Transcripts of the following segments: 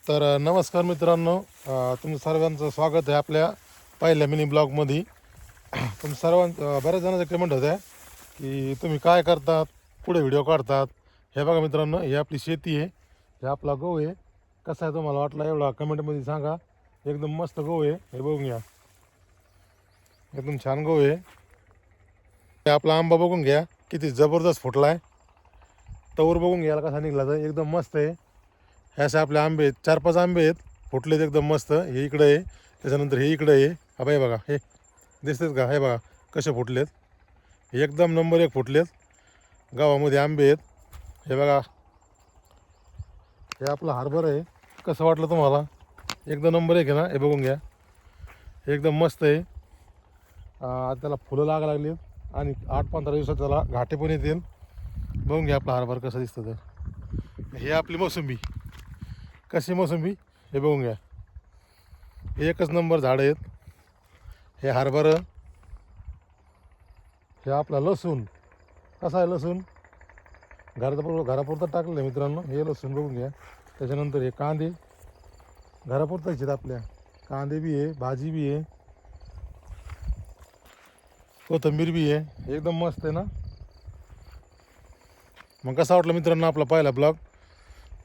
तर नमस्कार मित्रांनो, तुमचं सर्वांचं स्वागत आहे आपल्या पहिल्या मिनी ब्लॉगमध्ये. तुम सर्वांचं बऱ्याच जणांचे कमेंट होत्या की तुम्ही काय करतात, पुढे व्हिडिओ काढतात. हे बघा मित्रांनो, ही आपली शेती आहे, हे आपला गहू आहे. कसा आहे तुम्हाला वाटला एवढा कमेंटमध्ये सांगा. एकदम मस्त गहू आहे, हे बघून घ्या, एकदम छान गहू आहे. हे आपला आंबा बघून घ्या, किती जबरदस्त फुटला आहे. तवर बघून घ्यायला कसा निघला तर एकदम मस्त आहे. हे असे आपले आंबे आहेत, 4-5 आंबे आहेत, फुटलेत एकदम मस्त. हे इकडे आहे, त्याच्यानंतर हे इकडे आहे. हा बाई बघा, हे दिसतेच का, हे बघा कसे फुटलेत. हे एकदम नंबर 1 फुटलेत. गावामध्ये आंबे आहेत. हे बघा, हे आपलं हरभरा आहे. कसं वाटलं तुम्हाला? एकदम नंबर 1 आहे ना. हे बघून घ्या, एकदम मस्त आहे. त्याला फुलं लागा लागलीत आणि 8-15 दिवसात त्याला घाटे पण येतील. बघून घ्या आपला हरभरा कसं दिसतं तर. हे आपली मोसंबी, कशी मोसंबी, हे बघून घ्या, एकच नंबर झाड आहेत. हे हरभरं, हे आपला लसूण. कसा आहे लसूण? घरापुरतं टाकलेलं आहे मित्रांनो, हे लसूण बघून घ्या. त्याच्यानंतर हे कांदे घरापुरताच आहेत आपल्या. कांदे बी आहे, भाजी बी आहे, कोथिंबीर बी आहे. एकदम मस्त आहे ना. मग कसा वाटलं मित्रांनो आपला पहिला ब्लॉग?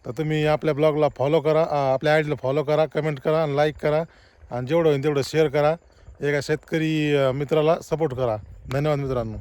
तर तुम्ही आपल्या ब्लॉगला फॉलो करा, आपल्या आयडीला फॉलो करा, कमेंट करा आणि लाईक करा, आणि जेवढं होईल तेवढं शेअर करा. एका शेतकरी मित्राला सपोर्ट करा. धन्यवाद मित्रांनो.